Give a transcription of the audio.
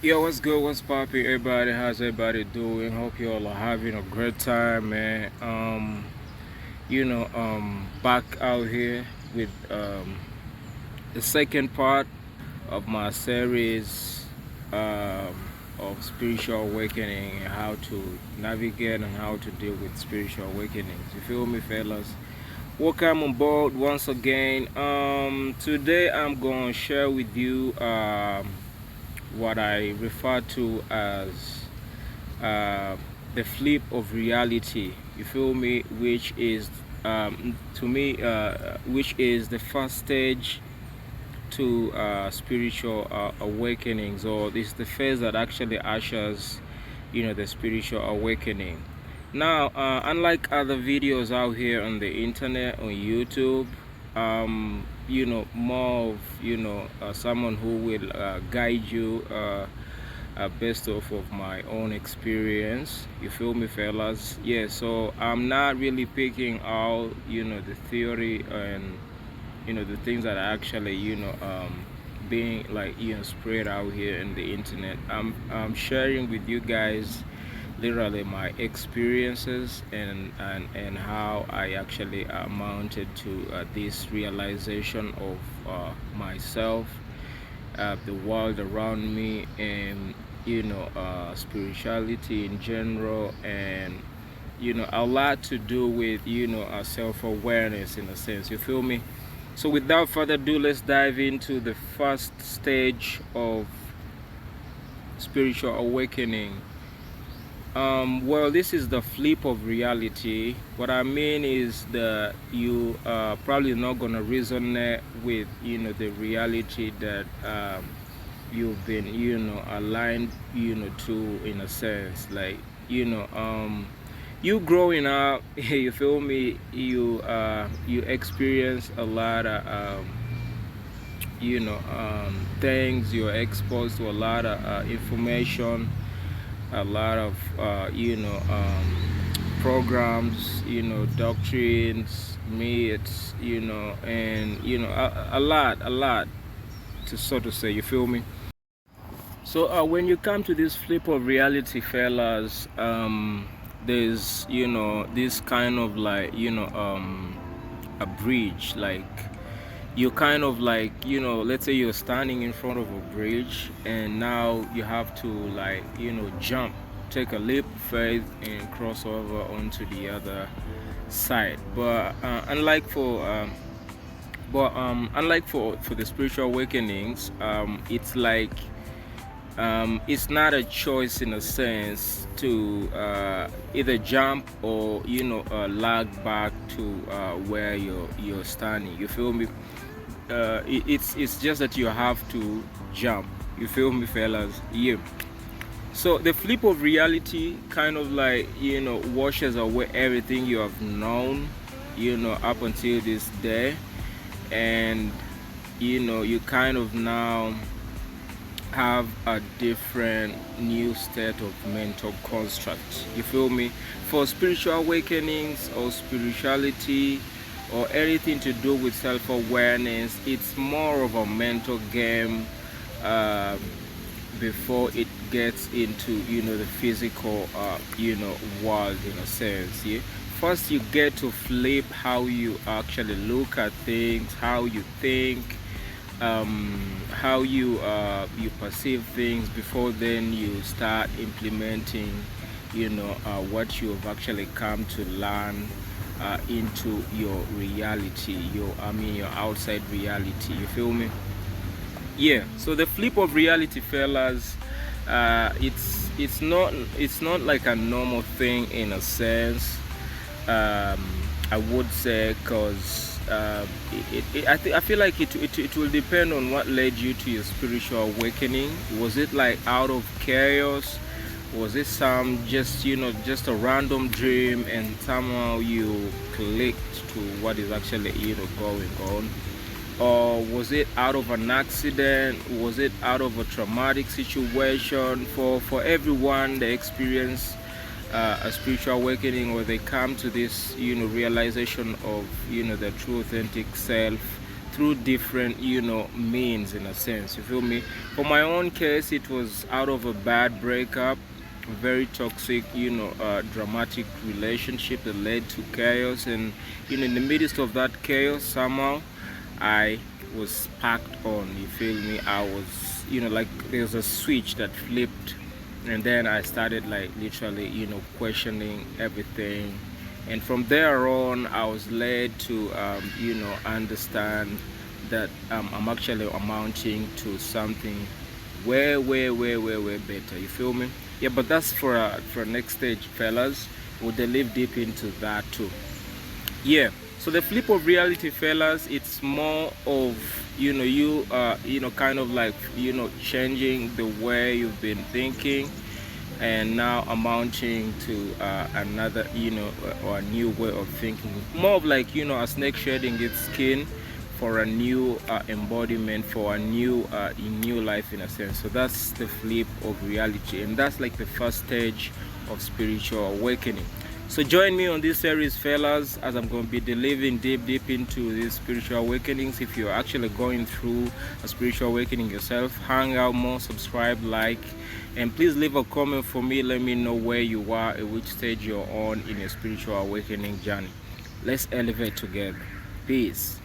Yo, what's good? What's poppin', everybody? How's everybody doing? Hope you all are having a great time, man. Back out here with the second part of my series um, of spiritual awakening and how to navigate and how to deal with spiritual awakenings. You feel me, fellas? Welcome on board once again. Today I'm gonna share with you what I refer to as uh, the flip of reality. You feel me? Which is to me, which is the first stage to spiritual awakenings, or this is the phase that actually ushers, the spiritual awakening. Now, unlike other videos out here on the internet, on YouTube, more of, someone who will guide you based off of my own experience. You feel me, fellas? Yeah, so I'm not really picking out, the theory and, the things that are actually, being like, spread out here in the internet. I'm sharing with you guys literally my experiences and how I actually mounted to this realization of myself, the world around me, and spirituality in general, and a lot to do with self-awareness in a sense. You feel me? So without further ado, let's dive into the first stage of spiritual awakening. Well, this is the flip of reality. What I mean is that you are probably not gonna resonate with the reality that you've been aligned to, in a sense, like you growing up. You feel me? You experience a lot of things. You're exposed to a lot of information, a lot of programs, doctrines, myths, and a lot to so to say. You feel me? So when you come to this flip of reality, fellas, there's this kind of like a bridge, like you kind of like let's say you're standing in front of a bridge, and now you have to like jump, take a leap of faith and cross over onto the other side. But unlike for the spiritual awakenings, it's like it's not a choice in a sense to either jump or lag back to where you're standing. You feel me? It's just that you have to jump. You feel me, fellas? Yeah. So the flip of reality kind of like washes away everything you have known, up until this day, and you kind of now have a different new state of mental construct. You feel me? For spiritual awakenings or spirituality or anything to do with self-awareness, it's more of a mental game uh, before it gets into the physical world, in a sense. Yeah. First, you get to flip how you actually look at things, how you think, how you perceive things, before then you start implementing what you have actually come to learn into your reality, your outside reality. You feel me? Yeah. So the flip of reality, fellas, it's not like a normal thing in a sense. um, I would say, because I feel like it will depend on what led you to your spiritual awakening. Was it like out of chaos? Was it some just a random dream, and somehow you clicked to what is actually going on? Or was it out of an accident? Was it out of a traumatic situation? For everyone, they experience a spiritual awakening, or they come to this realization of their true authentic self through different, means, in a sense, you feel me. For my own case, it was out of a bad breakup, a very toxic, dramatic relationship that led to chaos. And in the midst of that chaos, somehow I was sparked on, you feel me. I was, like there's a switch that flipped, and then I started like literally, questioning everything. And from there on, I was led to, understand that I'm actually amounting to something way better. You feel me? Yeah, but that's for next stage, fellas. We'll delve deep into that too. Yeah. So the flip of reality, fellas, it's more of, kind of like, changing the way you've been thinking, and now amounting to another, or a new way of thinking. More of like, a snake shedding its skin for a new embodiment, for a new life, in a sense. So that's the flip of reality, and that's like the first stage of spiritual awakening. So join me on this series, fellas, as I'm going to be delving deep into these spiritual awakenings. If you're actually going through a spiritual awakening yourself, hang out more, subscribe, like, and please leave a comment for me. Let me know where you are, at which stage you're on in your spiritual awakening journey. Let's elevate together. Peace.